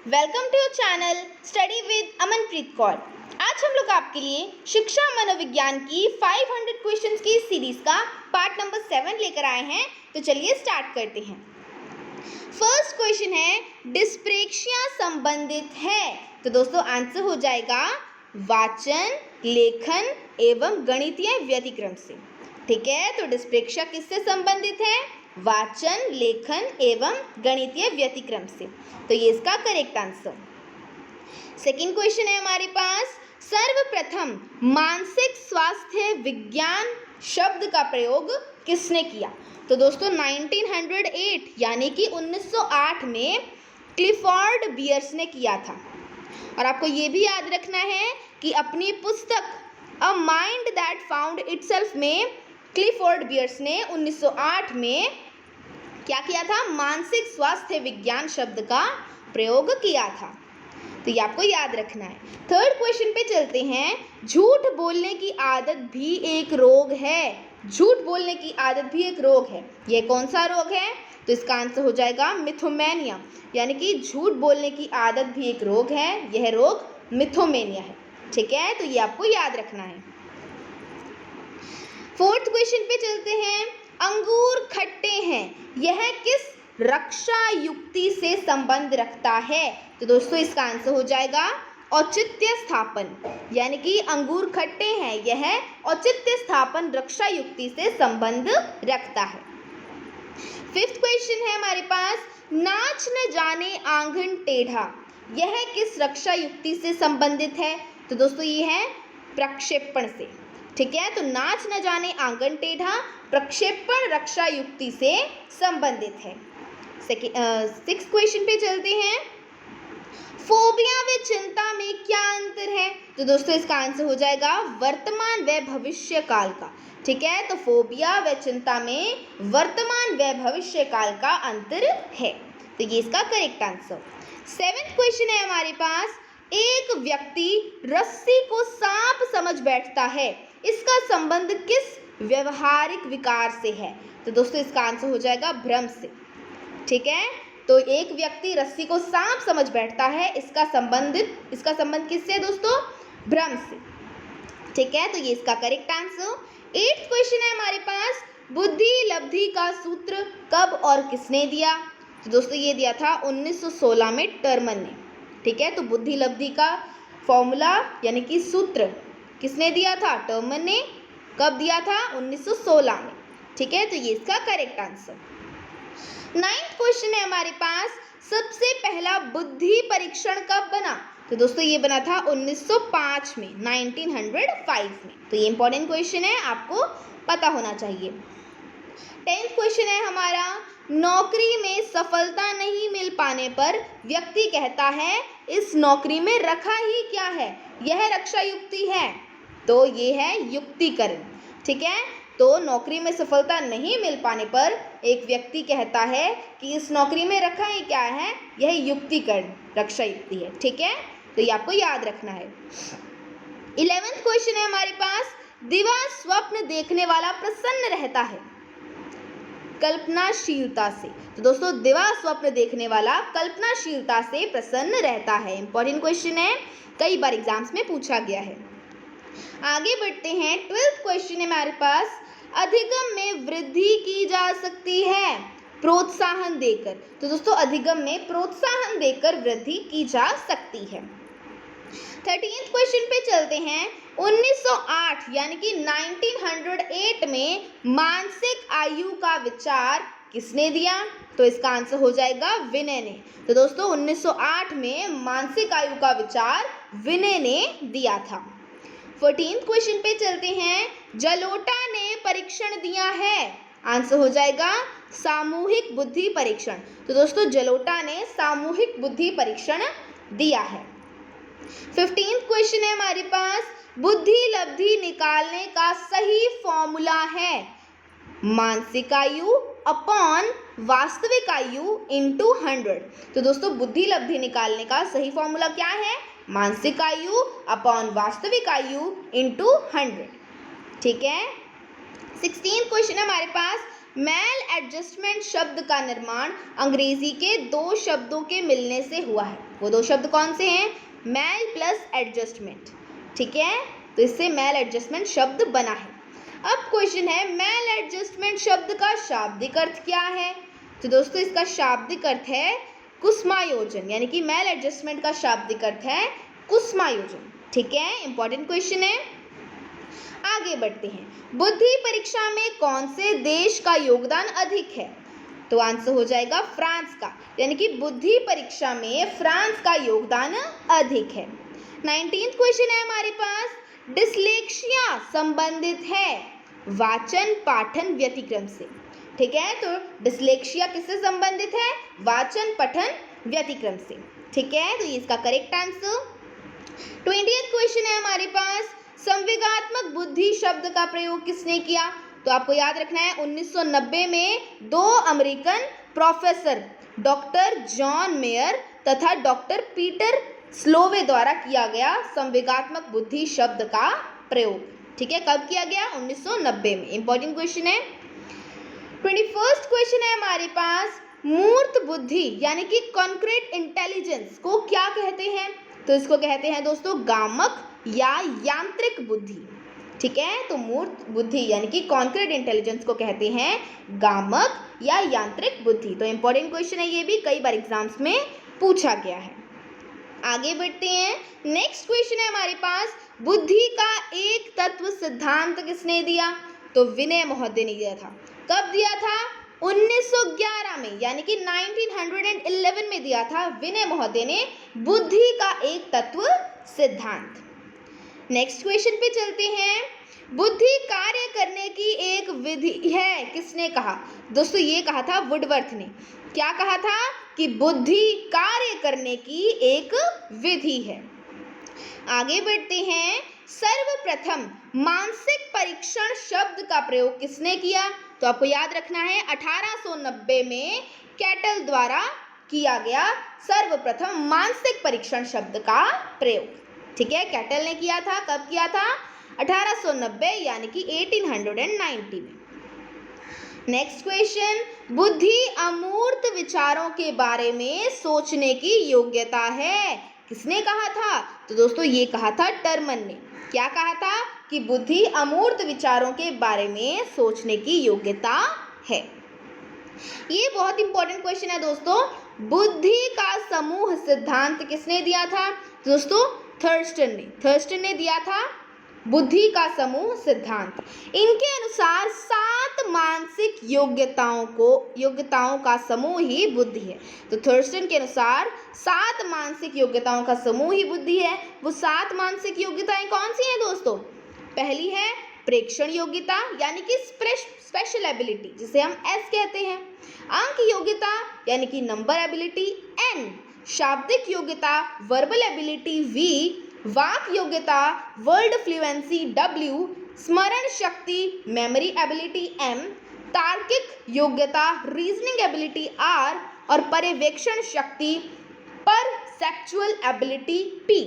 Welcome to your channel study with Amanpreet Kaur. आज हम लोग आपके लिए शिक्षा मनोविज्ञान की 500 क्वेश्चंस की सीरीज का पार्ट नंबर 7 लेकर आए हैं। तो चलिए स्टार्ट करते हैं। फर्स्ट क्वेश्चन है, डिस्प्रेक्शिया संबंधित है। तो दोस्तों आंसर हो जाएगा वाचन, लेखन एवं गणितीय व्यतिक्रम से। ठीक है, तो डिस्प्रेक्शिया किससे संबंधित है? वाचन, लेखन एवं गणितीय व्यतिक्रम से। तो ये इसका करेक्ट आंसर। सेकंड क्वेश्चन है हमारे पास, सर्वप्रथम मानसिक स्वास्थ्य विज्ञान शब्द का प्रयोग किसने किया? तो दोस्तों 1908 यानी कि 1908 में क्लिफोर्ड बियर्स ने किया था। और आपको ये भी याद रखना है कि अपनी पुस्तक a mind that found itself में क्लिफोर्ड बियर्स ने 1908 में क्या किया था? मानसिक स्वास्थ्य विज्ञान शब्द का प्रयोग किया था। तो ये आपको याद रखना है। थर्ड क्वेश्चन पे चलते हैं, झूठ बोलने की आदत भी एक रोग है। झूठ बोलने की आदत भी एक रोग है। यह कौन सा रोग है? तो इसका आंसर हो जाएगा मिथोमेनिया, यानी कि झूठ बोलने की आदत भी एक रोग है। यह रोग मिथोमेनिया है। ठीक है, तो ये आपको याद रखना है। फोर्थ क्वेश्चन पे चलते हैं, अंगूर खट्टे हैं, यह किस रक्षा युक्ति से संबंध रखता है? तो दोस्तों इसका आंसर हो जाएगा औचित्य स्थापन, यानी कि अंगूर खट्टे हैं, यह औचित्य स्थापन रक्षा युक्ति से संबंध रखता है। फिफ्थ क्वेश्चन है हमारे पास, नाच न जाने आंगन टेढ़ा, यह किस रक्षा युक्ति से संबंधित है? तो दोस्तों ये है प्रक्षेपण से। ठीक है, तो नाच न जाने आंगन टेढ़ा प्रक्षेपण रक्षा युक्ति से संबंधित है। सिक्स क्वेश्चन पे चलते हैं, फोबिया व चिंता में क्या अंतर है? तो दोस्तों इसका आंसर हो जाएगा वर्तमान व भविष्य काल का। ठीक है, तो फोबिया व चिंता में वर्तमान व भविष्य काल का अंतर है। तो ये इसका करेक्ट आंसर। सेवेंथ क्वेश्चन है हमारे पास, एक व्यक्ति रस्सी को सांप समझ बैठता है, इसका संबंध किस व्यवहारिक विकार से है? तो दोस्तों इसका आंसर हो जाएगा भ्रम से। ठीक है, तो एक व्यक्ति रस्सी को सांप समझ बैठता है, इसका संबंध किससे दोस्तों? भ्रम से। ठीक है, तो ये इसका करेक्ट आंसर। एट्थ क्वेश्चन है हमारे पास, बुद्धि लब्धि का सूत्र कब और किसने दिया? तो दोस्तों ये दिया था 1916 में टर्मन ने। ठीक है, तो बुद्धि लब्धि का फॉर्मूला यानी कि सूत्र किसने दिया था? टर्मन ने। कब दिया था? 1916 में। ठीक है, तो ये इसका करेक्ट आंसर। नाइन्थ क्वेश्चन है हमारे पास, सबसे पहला बुद्धि परीक्षण कब बना? तो दोस्तों ये बना था 1905 में, 1905 में। तो ये इंपॉर्टेंट क्वेश्चन है, आपको पता होना चाहिए। 10th क्वेश्चन है हमारा, नौकरी में सफलता नहीं मिल पाने पर व्यक्ति कहता है इस नौकरी में रखा ही क्या है, यह रक्षा युक्ति है। तो ये है युक्तिकरण। ठीक है, तो नौकरी में सफलता नहीं मिल पाने पर एक व्यक्ति कहता है कि इस नौकरी में रखा ही क्या है, यह युक्तिकरण रक्षा युक्ति है। ठीक है, तो ये आपको याद रखना है। 11th क्वेश्चन है हमारे पास, दिवा स्वप्न देखने वाला प्रसन्न रहता है कल्पनाशीलता से। तो दोस्तों दिवा स्वप्न देखने वाला कल्पनाशीलता से प्रसन्न रहता है। इंपॉर्टेंट क्वेश्चन है, कई बार एग्जाम्स में पूछा गया है। आगे बढ़ते हैं। 12th क्वेश्चन है हमारे पास, अधिगम में वृद्धि की जा सकती है प्रोत्साहन देकर। तो दोस्तों अधिगम में प्रोत्साहन देकर वृद्धि की जा सकती है। 13th क्वेश्चन पे चलते हैं। 1908 यानी कि 1908 में मानसिक आयु का विचार किसने दिया? तो इसका आंसर हो जाएगा विनय ने। तो दोस्तों 1908 में मानसिक आयु का विचार विनय ने दिया था। 14th क्वेश्चन पे चलते हैं, जलोटा ने परीक्षण दिया है, आंसर हो जाएगा सामूहिक बुद्धि परीक्षण। तो दोस्तों जलोटा ने सामूहिक बुद्धि परीक्षण दिया है। 15th क्वेश्चन है हमारे पास, बुद्धि लब्धि निकालने का सही फॉर्मूला है मानसिक आयु अपॉन वास्तविक आयु इंटू 100। तो दोस्तों बुद्धि लब्धि निकालने का सही फॉर्मूला क्या है? मानसिक आयु अपॉन वास्तविक आयु इंटू 100। ठीक है। 16th क्वेश्चन है हमारे पास, मैल एडजस्टमेंट शब्द का निर्माण अंग्रेजी के दो शब्दों के मिलने से हुआ है। वो दो शब्द कौन से हैं? मैल प्लस एडजस्टमेंट, ठीक है, तो इससे मैल एडजस्टमेंट शब्द बना है। अब क्वेश्चन है मैल एडजस्टमेंट शब्द का शाब्दिक अर्थ क्या है? तो दोस्तों इसका शाब्दिक अर्थ है कुसुमायोजन, यानी कि मैल एडजस्टमेंट का शाब्दिक अर्थ है कुसुमायोजन, ठीक है, इंपॉर्टेंट क्वेश्चन है। आगे बढ़ते हैं, बुद्धि परीक्षा में कौन से देश का योगदान अधिक है? तो आंसर हो जाएगा फ्रांस का, यानी कि बुद्धि परीक्षा में फ्रांस का योगदान अधिक है। 19th क्वेश्चन है हमारे पास, डिसलेक्सिया संबंधित है वाचन पाठन व्यतिक्रम से, ठीक है, तो डिसलेक्सिया किससे संबंधित है? वाचन पठन व्यतिक्रम से, ठीक है, तो ये इसका करेक्ट आंसर। 20th क्वेश्चन है हमारे पास, संवेगात्मक बुद्धि शब्द का प्रयोग किसने किया? तो आपको याद रखना है 1990 में दो American professor doctor John mayor तथा डॉक्टर पीटर स्लोवे द्वारा किया गया संवेगात्मक बुद्धि शब्द का प्रयोग, ठीक है, कब किया गया? 1990 में, इंपॉर्टेंट क्वेश्चन है। 21st क्वेश्चन है हमारे पास, मूर्त बुद्धि यानी कि कॉन्क्रीट इंटेलिजेंस को क्या कहते हैं? तो इसको कहते हैं दोस्तों गामक या यांत्रिक बुद्धि, ठीक है, तो मूर्त बुद्धि यानी कि कॉन्क्रीट इंटेलिजेंस को कहते हैं गामक या यांत्रिक बुद्धि। तो इंपॉर्टेंट क्वेश्चन है, ये भी कई बार एग्जाम्स में पूछा गया है। आगे बढ़ते हैं, नेक्स्ट क्वेश्चन है हमारे पास, बुद्धि का एक तत्व सिद्धांत किसने दिया? तो विनय महोदय ने दिया था। कब दिया था? 1911 में, यानी कि 1911 में दिया था विनय महोदय ने बुद्धि का एक तत्व सिद्धांत। नेक्स्ट क्वेश्चन पे चलते हैं, बुद्धि कार्य करने की एक विधि है किसने कहा? दोस्तों ये कहा था वुडवर्थ ने। क्या कहा था? कि बुद्धि कार्य करने की एक विधि है। आगे बढ़ते हैं, सर्वप्रथम मानसिक परीक्षण शब्द का प्रयोग किसने किया? तो आपको याद रखना है 1890 में कैटल द्वारा किया गया सर्वप्रथम मानसिक परीक्षण शब्द का प्रयोग, ठीक है, कैटल ने किया था। कब किया था? 1890 यानी कि 1890 में। नेक्स्ट क्वेश्चन, बुद्धि अमूर्त विचारों के बारे में सोचने की योग्यता है किसने कहा था? तो दोस्तों ये कहा था टर्मन ने। क्या कहा था? कि बुद्धि अमूर्त विचारों के बारे में सोचने की योग्यता है। ये बहुत इंपॉर्टेंट क्वेश्चन है दोस्तों। बुद्धि का समूह सिद्धांत किसने दिया था? दोस्तों थर्स्टन ने दिया था बुद्धि का समूह सिद्धांत। इनके अनुसार 7 मानसिक योग्यताओं का समूह ही बुद्धि है। तो थर्स्टन के अनुसार 7 मानसिक योग्यताओं का समूह ही बुद्धि है। वो 7 मानसिक योग्यताएं कौन सी हैं दोस्तों? पहली है प्रेक्षण योग्यता यानी कि स्पेशल एबिलिटी जिसे हम एस कहते हैं। अंक योग्यता यानी कि नंबर एबिलिटी एन। शाब्दिक योग्यता वर्बल एबिलिटी वी। वाक योग्यता वर्ड फ्लुएंसी W। स्मरण शक्ति मेमोरी एबिलिटी M। तार्किक योग्यता रीजनिंग एबिलिटी R। और पर्यवेक्षण शक्ति परसेप्चुअल एबिलिटी P।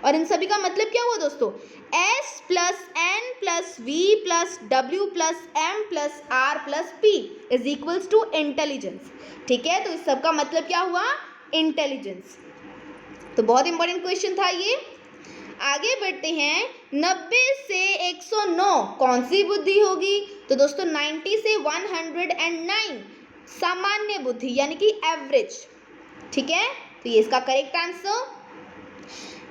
और इन सभी का मतलब क्या हुआ दोस्तों? S plus N plus V plus W plus M plus R plus P is equals to intelligence. ठीक है, तो इस सब का मतलब क्या हुआ? इंटेलिजेंस। तो बहुत इंपॉर्टेंट क्वेश्चन था ये। आगे बढ़ते हैं, 90 से 109 कौन सी बुद्धि होगी? तो दोस्तों 90 से 109 सामान्य बुद्धि यानी कि एवरेज। ठीक है, तो ये इसका करेक्ट आंसर।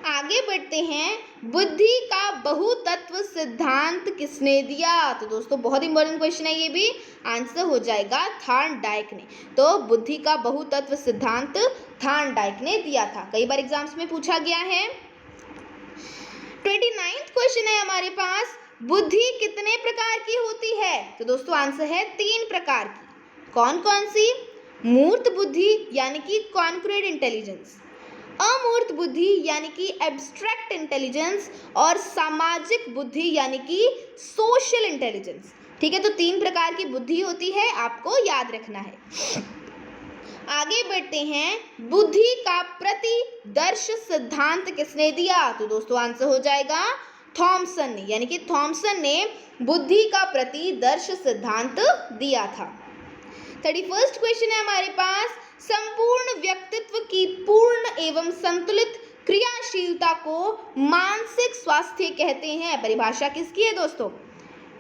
आगे बढ़ते हैं, बुद्धि का बहुतत्व सिद्धांत किसने दिया? तो दोस्तों बहुत इंपॉर्टेंट क्वेश्चन है ये भी। आंसर हो जाएगा थॉर्नडाइक ने। तो बुद्धि का बहुतत्व सिद्धांत थॉर्नडाइक ने दिया था। कई बार एग्जाम्स में पूछा गया है। 29th क्वेश्चन है हमारे पास, बुद्धि कितने प्रकार की होती है? तो दोस्तों आंसर है 3 प्रकार की। कौन कौन सी? मूर्त बुद्धि यानी कि कॉन्क्रीट इंटेलिजेंस, अमूर्त बुद्धि यानी कि एब्स्ट्रैक्ट इंटेलिजेंस, और सामाजिक बुद्धि यानी कि सोशल इंटेलिजेंस। ठीक है, तो 3 प्रकार की बुद्धि होती है, आपको याद रखना है। आगे बढ़ते हैं, बुद्धि का प्रतिदर्श सिद्धांत किसने दिया? तो दोस्तों आंसर हो जाएगा थॉमसन ने, यानी कि थॉमसन ने बुद्धि का प्रतिदर्श सिद्धांत दिया था। 31st क्वेश्चन है हमारे पास, संपूर्ण व्यक्तित्व की पूर्ण एवं संतुलित क्रियाशीलता को मानसिक स्वास्थ्य कहते हैं। परिभाषा किसकी है दोस्तों?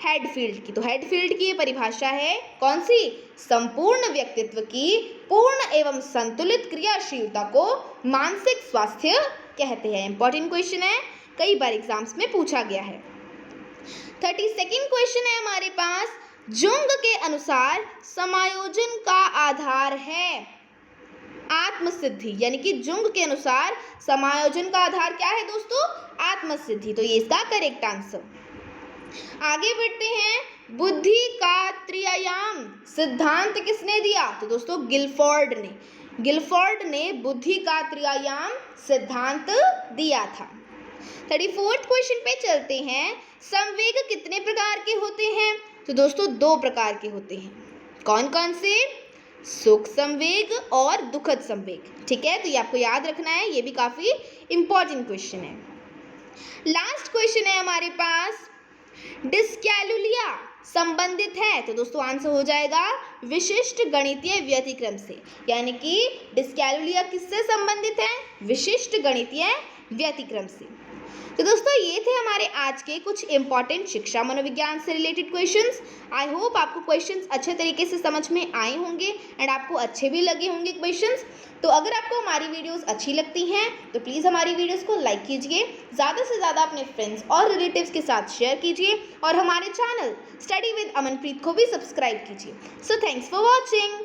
हेडफील्ड की। तो हेडफील्ड की ये परिभाषा है कौन सी? संपूर्ण व्यक्तित्व की पूर्ण एवं संतुलित क्रियाशीलता को मानसिक स्वास्थ्य कहते हैं। इंपॉर्टेंट क्वेश्चन है, कई बार एग्जाम्स में पूछा गया है। 32nd क्वेश्चन है हमारे पास, जुंग के अनुसार समायोजन का आधार है आत्मसिद्धि, यानी कि जुंग के अनुसार समायोजन का आधार क्या है दोस्तों? आत्मसिद्धि। तो ये इसका करेक्ट आंसर। आगे बढ़ते हैं, बुद्धि का त्रिआयाम सिद्धांत किसने दिया? तो दोस्तों गिलफोर्ड ने। गिलफोर्ड ने बुद्धि का त्रिआयाम सिद्धांत दिया था। 34th क्वेश्चन पे चलते हैं, संवेग कितने प्रकार के होते हैं? तो दोस्तों 2 प्रकार के होते हैं। कौन कौन से? सुख संवेग और दुखद संवेग। ठीक है, तो ये आपको याद रखना है, ये भी काफी इंपॉर्टेंट क्वेश्चन है। लास्ट क्वेश्चन है हमारे पास, डिस्कैलकुलिया संबंधित है? तो दोस्तों आंसर हो जाएगा विशिष्ट गणितीय व्यतिक्रम से, यानी कि डिस्कैलकुलिया किससे संबंधित है? विशिष्ट गणितीय व्यतिक्रम से। तो दोस्तों ये थे हमारे आज के कुछ इंपॉर्टेंट शिक्षा मनोविज्ञान से रिलेटेड क्वेश्चंस। आई होप आपको क्वेश्चंस अच्छे तरीके से समझ में आए होंगे एंड आपको अच्छे भी लगे होंगे क्वेश्चंस। तो अगर आपको हमारी वीडियोस अच्छी लगती हैं तो प्लीज़ हमारी वीडियोस को लाइक कीजिए, ज़्यादा से ज़्यादा अपने फ्रेंड्स और रिलेटिव्स के साथ शेयर कीजिए और हमारे चैनल स्टडी विद अमनप्रीत को भी सब्सक्राइब कीजिए। So thanks for watching.